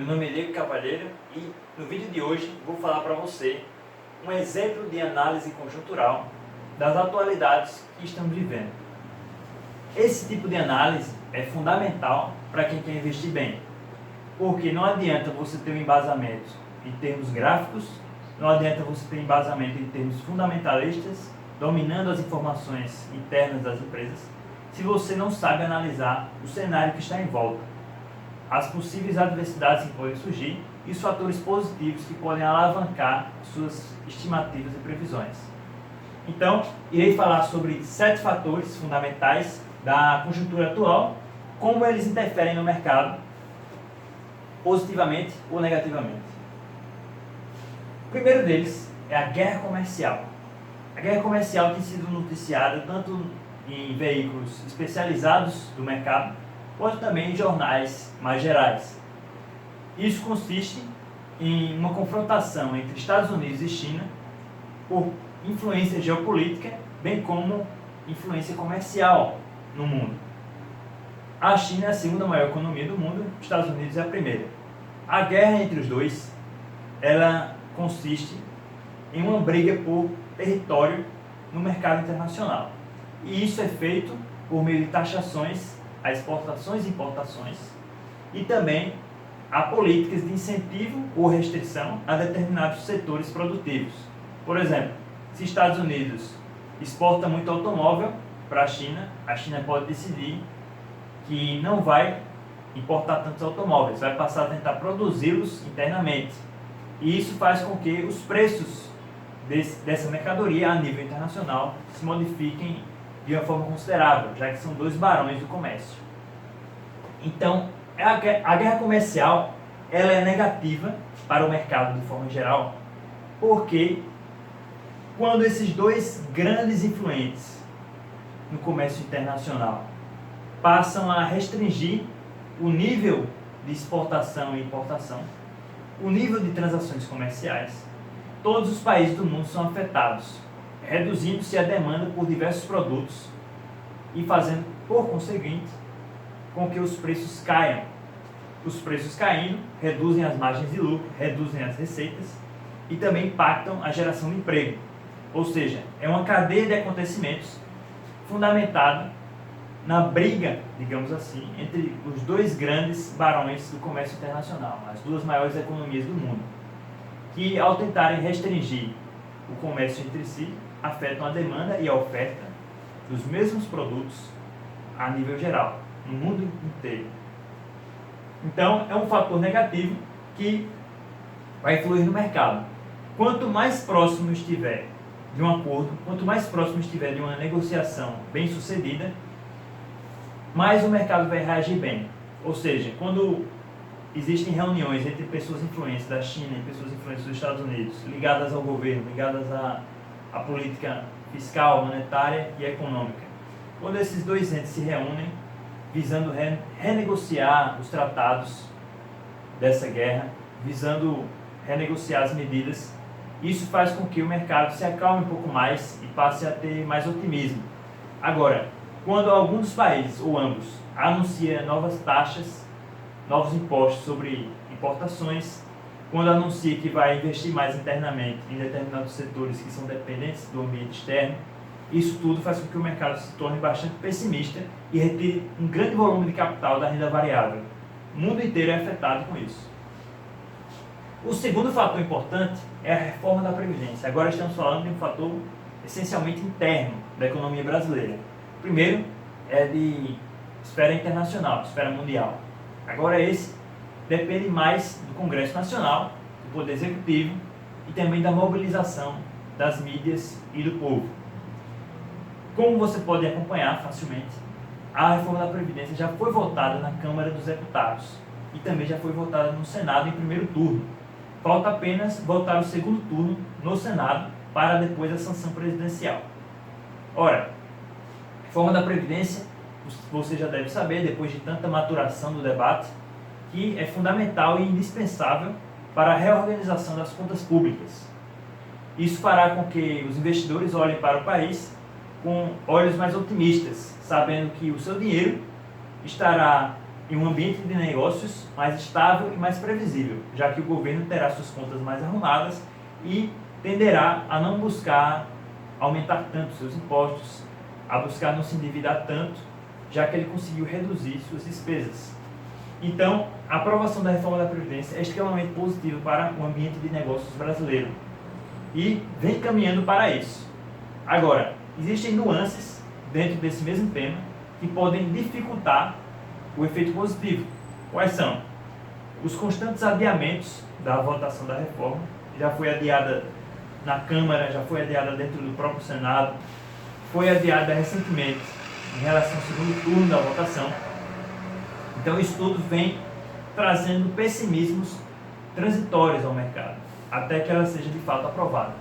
Meu nome é Diego Cavalheiro e no vídeo de hoje vou falar para você um exemplo de análise conjuntural das atualidades que estamos vivendo. Esse tipo de análise é fundamental para quem quer investir bem, porque não adianta você ter um embasamento em termos gráficos, não adianta você ter embasamento em termos fundamentalistas, dominando as informações internas das empresas, se você não sabe analisar o cenário que está em volta, as possíveis adversidades que podem surgir e os fatores positivos que podem alavancar suas estimativas e previsões. Então, irei falar sobre 7 fatores fundamentais da conjuntura atual, como eles interferem no mercado, positivamente ou negativamente. O primeiro deles é a guerra comercial. A guerra comercial tem sido noticiada tanto em veículos especializados do mercado, quanto também em jornais mais gerais. Isso consiste em uma confrontação entre Estados Unidos e China por influência geopolítica, bem como influência comercial no mundo. A China é a segunda maior economia do mundo, os Estados Unidos é a primeira. A guerra entre os dois, ela consiste em uma briga por território no mercado internacional. E isso é feito por meio de taxações a exportações e importações e também a políticas de incentivo ou restrição a determinados setores produtivos. Por exemplo, se Estados Unidos exporta muito automóvel para a China pode decidir que não vai importar tantos automóveis, vai passar a tentar produzi-los internamente. E isso faz com que os preços dessa mercadoria a nível internacional se modifiquem de uma forma considerável, já que são dois barões do comércio. Então, a guerra comercial ela é negativa para o mercado de forma geral, porque quando esses dois grandes influentes no comércio internacional passam a restringir o nível de exportação e importação, o nível de transações comerciais, todos os países do mundo são afetados, reduzindo-se a demanda por diversos produtos e fazendo, por conseguinte, com que os preços caiam. Os preços caindo reduzem as margens de lucro, reduzem as receitas e também impactam a geração de emprego. Ou seja, é uma cadeia de acontecimentos fundamentada na briga, digamos assim, entre os dois grandes barões do comércio internacional, as duas maiores economias do mundo, que ao tentarem restringir o comércio entre si, afetam a demanda e a oferta dos mesmos produtos a nível geral, no mundo inteiro. Então, é um fator negativo que vai influir no mercado. Quanto mais próximo estiver de um acordo, quanto mais próximo estiver de uma negociação bem sucedida, mais o mercado vai reagir bem. Ou seja, quando existem reuniões entre pessoas influentes da China e pessoas influentes dos Estados Unidos, ligadas ao governo, ligadas à política fiscal, monetária e econômica, quando esses dois entes se reúnem, visando renegociar os tratados dessa guerra, visando renegociar as medidas, isso faz com que o mercado se acalme um pouco mais e passe a ter mais otimismo. Agora, quando algum dos países, ou ambos, anuncia novas taxas, novos impostos sobre importações, quando anuncia que vai investir mais internamente em determinados setores que são dependentes do ambiente externo, isso tudo faz com que o mercado se torne bastante pessimista e retire um grande volume de capital da renda variável. O mundo inteiro é afetado com isso. O segundo fator importante é a reforma da Previdência. Agora estamos falando de um fator essencialmente interno da economia brasileira. O primeiro é de esfera internacional, esfera mundial. Agora esse depende mais do Congresso Nacional, do Poder Executivo e também da mobilização das mídias e do povo. Como você pode acompanhar facilmente, a reforma da Previdência já foi votada na Câmara dos Deputados e também já foi votada no Senado em primeiro turno. Falta apenas votar o segundo turno no Senado para depois a sanção presidencial. Ora, a reforma da Previdência, você já deve saber, depois de tanta maturação do debate, que é fundamental e indispensável para a reorganização das contas públicas. Isso fará com que os investidores olhem para o país com olhos mais otimistas, sabendo que o seu dinheiro estará em um ambiente de negócios mais estável e mais previsível, já que o governo terá suas contas mais arrumadas e tenderá a não buscar aumentar tanto seus impostos, a buscar não se endividar tanto, já que ele conseguiu reduzir suas despesas. Então, a aprovação da reforma da Previdência é extremamente positiva para o ambiente de negócios brasileiro e vem caminhando para isso. Agora, existem nuances dentro desse mesmo tema que podem dificultar o efeito positivo. Quais são? Os constantes adiamentos da votação da reforma, já foi adiada na Câmara, já foi adiada dentro do próprio Senado, foi adiada recentemente em relação ao segundo turno da votação. Então isso tudo vem trazendo pessimismos transitórios ao mercado, até que ela seja de fato aprovada.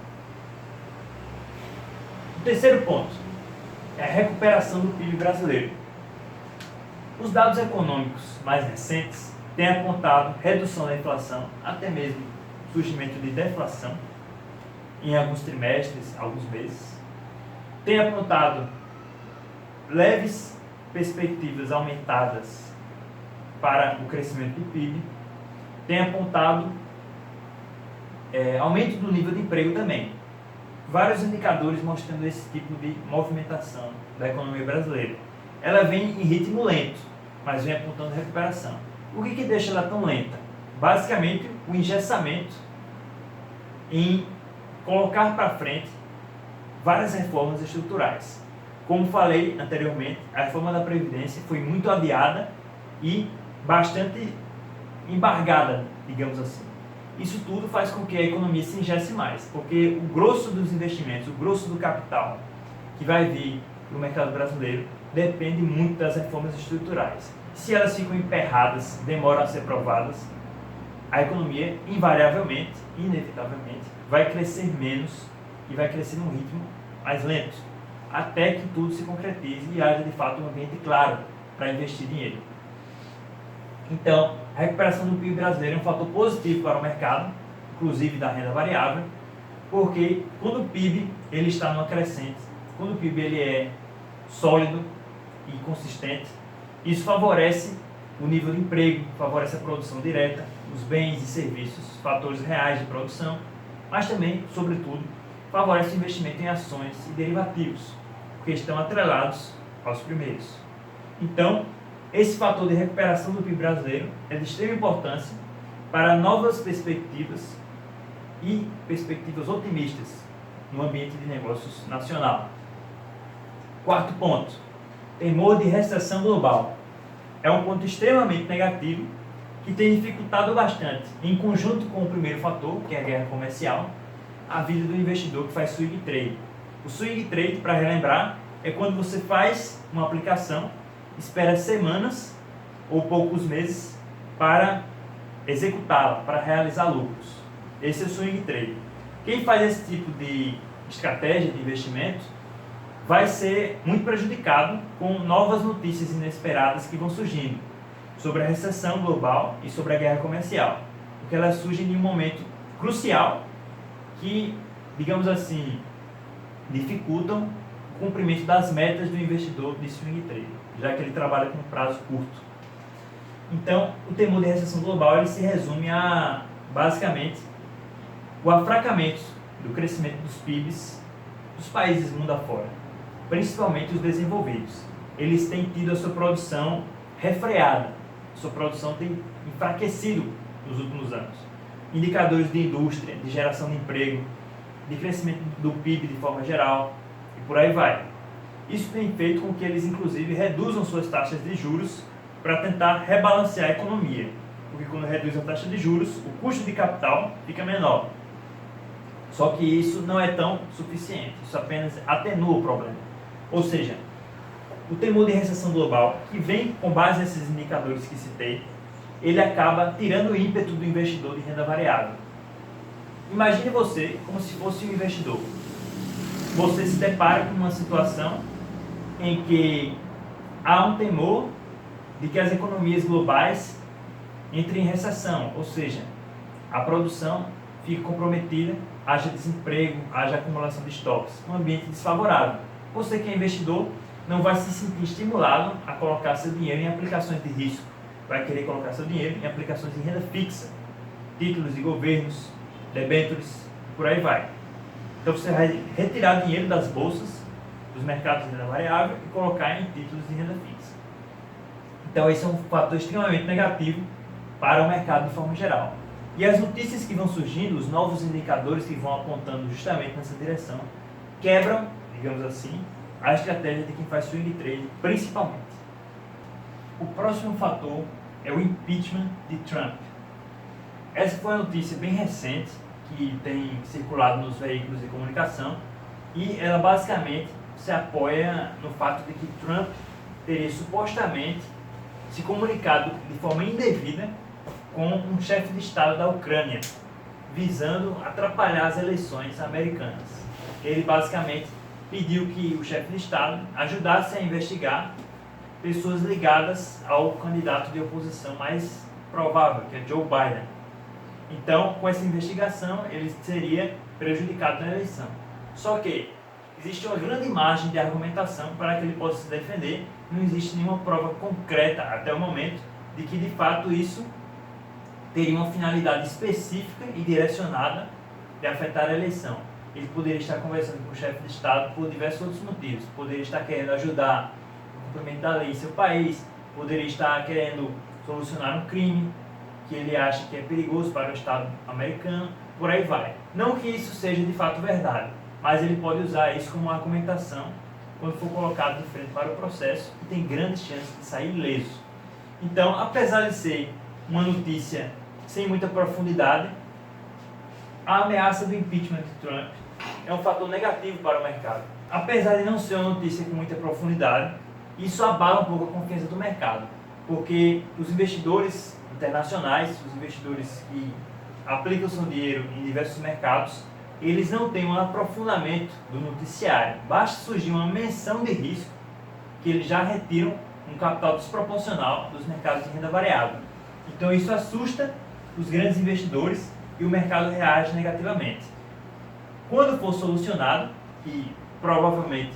O terceiro ponto é a recuperação do PIB brasileiro. Os dados econômicos mais recentes têm apontado redução da inflação, até mesmo surgimento de deflação em alguns trimestres, alguns meses. Tem apontado leves perspectivas aumentadas para o crescimento do PIB. Tem apontado aumento do nível de emprego também. Vários indicadores mostrando esse tipo de movimentação da economia brasileira. Ela vem em ritmo lento, mas vem apontando recuperação. O que deixa ela tão lenta? Basicamente, o engessamento em colocar para frente várias reformas estruturais. Como falei anteriormente, a reforma da Previdência foi muito adiada e bastante embargada, digamos assim. Isso tudo faz com que a economia se engesse mais, porque o grosso dos investimentos, o grosso do capital que vai vir para o mercado brasileiro depende muito das reformas estruturais. Se elas ficam emperradas, demoram a ser aprovadas, a economia invariavelmente, inevitavelmente, vai crescer menos e vai crescer num ritmo mais lento, até que tudo se concretize e haja de fato um ambiente claro para investir dinheiro. Então, a recuperação do PIB brasileiro é um fator positivo para o mercado, inclusive da renda variável, porque quando o PIB ele está numa crescente, quando o PIB ele é sólido e consistente, isso favorece o nível de emprego, favorece a produção direta, os bens e serviços, fatores reais de produção, mas também, sobretudo, favorece o investimento em ações e derivativos, porque estão atrelados aos primeiros. Então, esse fator de recuperação do PIB brasileiro é de extrema importância para novas perspectivas e perspectivas otimistas no ambiente de negócios nacional. Quarto ponto, temor de recessão global. É um ponto extremamente negativo que tem dificultado bastante, em conjunto com o primeiro fator, que é a guerra comercial, a vida do investidor que faz swing trade. O swing trade, para relembrar, é quando você faz uma aplicação, espera semanas ou poucos meses para executá-la, para realizar lucros. Esse é o swing trade. Quem faz esse tipo de estratégia de investimento vai ser muito prejudicado com novas notícias inesperadas que vão surgindo sobre a recessão global e sobre a guerra comercial, porque elas surgem em um momento crucial que, digamos assim, dificultam o cumprimento das metas do investidor de swing trade, já que ele trabalha com um prazo curto. Então, o temor de recessão global ele se resume a, basicamente, o afracamento do crescimento dos PIBs dos países mundo afora, principalmente os desenvolvidos. Eles têm tido a sua produção refreada, sua produção tem enfraquecido nos últimos anos. Indicadores de indústria, de geração de emprego, de crescimento do PIB de forma geral, e por aí vai. Isso tem feito com que eles, inclusive, reduzam suas taxas de juros para tentar rebalancear a economia, porque quando reduz a taxa de juros, o custo de capital fica menor. Só que isso não é tão suficiente, isso apenas atenua o problema. Ou seja, o temor de recessão global, que vem com base nesses indicadores que citei, ele acaba tirando o ímpeto do investidor de renda variável. Imagine você como se fosse um investidor. Você se depara com uma situação em que há um temor de que as economias globais entrem em recessão, ou seja, a produção fica comprometida, haja desemprego, haja acumulação de estoques, um ambiente desfavorável. Você que é investidor não vai se sentir estimulado a colocar seu dinheiro em aplicações de risco, vai querer colocar seu dinheiro em aplicações em renda fixa, títulos de governos, debêntures, por aí vai. Então você vai retirar dinheiro das bolsas, dos mercados de renda variável e colocar em títulos de renda fixa. Então esse é um fator extremamente negativo para o mercado de forma geral. E as notícias que vão surgindo, os novos indicadores que vão apontando justamente nessa direção, quebram, digamos assim, a estratégia de quem faz swing trade, principalmente. O próximo fator é o impeachment de Trump. Essa foi uma notícia bem recente que tem circulado nos veículos de comunicação e ela basicamente se apoia no fato de que Trump teria supostamente se comunicado de forma indevida com um chefe de Estado da Ucrânia, visando atrapalhar as eleições americanas. Ele basicamente pediu que o chefe de Estado ajudasse a investigar pessoas ligadas ao candidato de oposição mais provável, que é Joe Biden. Então, com essa investigação, ele seria prejudicado na eleição. Só que existe uma grande margem de argumentação para que ele possa se defender. Não existe nenhuma prova concreta até o momento de que, de fato, isso teria uma finalidade específica e direcionada de afetar a eleição. Ele poderia estar conversando com o chefe de Estado por diversos outros motivos. Poderia estar querendo ajudar no cumprimento da lei em seu país, poderia estar querendo solucionar um crime que ele acha que é perigoso para o Estado americano, por aí vai. Não que isso seja de fato verdade, mas ele pode usar isso como uma argumentação quando for colocado de frente para o processo e tem grandes chances de sair ileso. Então, apesar de ser uma notícia sem muita profundidade, a ameaça do impeachment de Trump é um fator negativo para o mercado. Apesar de não ser uma notícia com muita profundidade, isso abala um pouco a confiança do mercado, porque os investidores internacionais, os investidores que aplicam seu dinheiro em diversos mercados, eles não têm um aprofundamento do noticiário. Basta surgir uma menção de risco que eles já retiram um capital desproporcional dos mercados de renda variável. Então isso assusta os grandes investidores e o mercado reage negativamente. Quando for solucionado, e provavelmente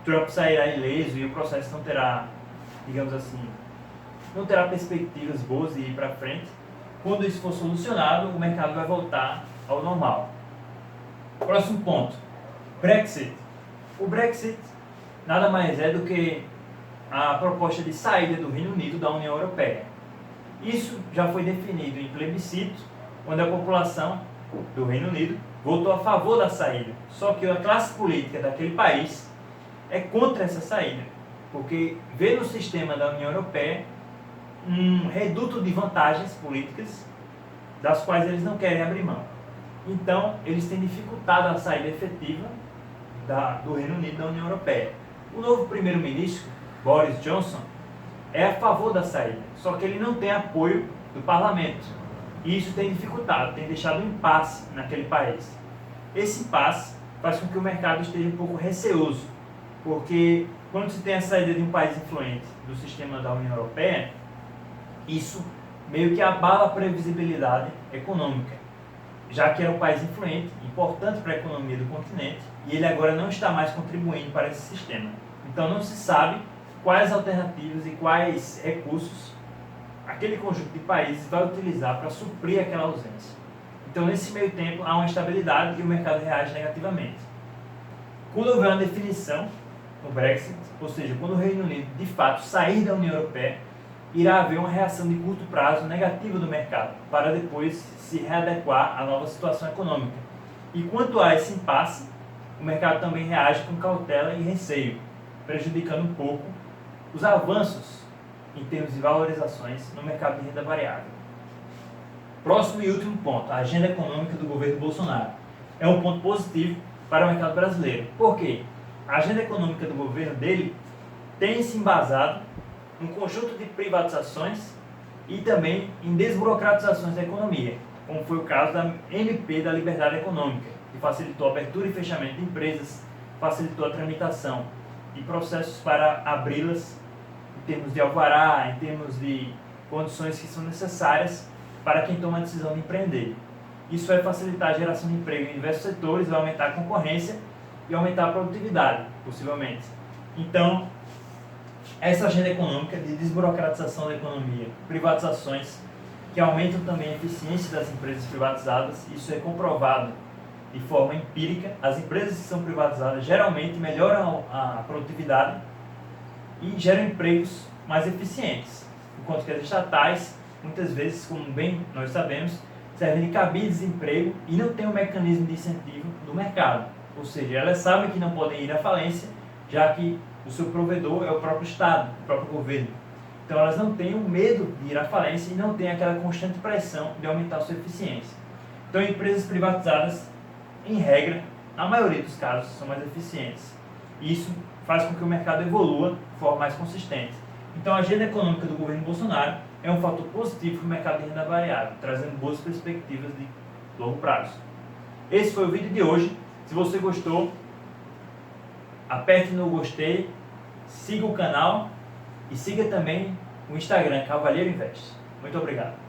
Trump sairá ileso e o processo não terá, digamos assim, não terá perspectivas boas de ir para frente, quando isso for solucionado, o mercado vai voltar ao normal. Próximo ponto, Brexit. O Brexit nada mais é do que a proposta de saída do Reino Unido da União Europeia. Isso já foi definido em plebiscito, onde a população do Reino Unido votou a favor da saída. Só que a classe política daquele país é contra essa saída, porque vê no sistema da União Europeia um reduto de vantagens políticas das quais eles não querem abrir mão. Então, eles têm dificultado a saída efetiva do Reino Unido da União Europeia. O novo primeiro-ministro, Boris Johnson, é a favor da saída, só que ele não tem apoio do parlamento. E isso tem dificultado, tem deixado um impasse naquele país. Esse impasse faz com que o mercado esteja um pouco receoso, porque quando se tem a saída de um país influente do sistema da União Europeia, isso meio que abala a previsibilidade econômica, já que era um país influente, importante para a economia do continente, e ele agora não está mais contribuindo para esse sistema. Então não se sabe quais alternativas e quais recursos aquele conjunto de países vai utilizar para suprir aquela ausência. Então nesse meio tempo há uma instabilidade e o mercado reage negativamente. Quando houver uma definição no Brexit, ou seja, quando o Reino Unido de fato sair da União Europeia, irá haver uma reação de curto prazo negativa do mercado, para depois se readequar à nova situação econômica. E quanto a esse impasse, o mercado também reage com cautela e receio, prejudicando um pouco os avanços em termos de valorizações no mercado de renda variável. Próximo e último ponto, a agenda econômica do governo Bolsonaro. É um ponto positivo para o mercado brasileiro. Por quê? A agenda econômica do governo dele tem se embasado um conjunto de privatizações e também em desburocratizações da economia, como foi o caso da MP da Liberdade Econômica, que facilitou a abertura e fechamento de empresas, facilitou a tramitação de processos para abri-las em termos de alvará, em termos de condições que são necessárias para quem toma a decisão de empreender. Isso vai facilitar a geração de emprego em diversos setores, vai aumentar a concorrência e aumentar a produtividade, possivelmente. Então, essa agenda econômica de desburocratização da economia, privatizações que aumentam também a eficiência das empresas privatizadas, isso é comprovado de forma empírica. As empresas que são privatizadas geralmente melhoram a produtividade e geram empregos mais eficientes, enquanto que as estatais, muitas vezes, como bem nós sabemos, servem de cabide de desemprego e não tem um mecanismo de incentivo do mercado, ou seja, elas sabem que não podem ir à falência, já que o seu provedor é o próprio Estado, o próprio governo. Então elas não têm o medo de ir à falência e não têm aquela constante pressão de aumentar a sua eficiência. Então empresas privatizadas, em regra, na maioria dos casos, são mais eficientes. Isso faz com que o mercado evolua de forma mais consistente. Então a agenda econômica do governo Bolsonaro é um fator positivo para o mercado de renda variável, trazendo boas perspectivas de longo prazo. Esse foi o vídeo de hoje. Se você gostou, aperte no gostei, siga o canal e siga também o Instagram Cavalheiro Invest. Muito obrigado.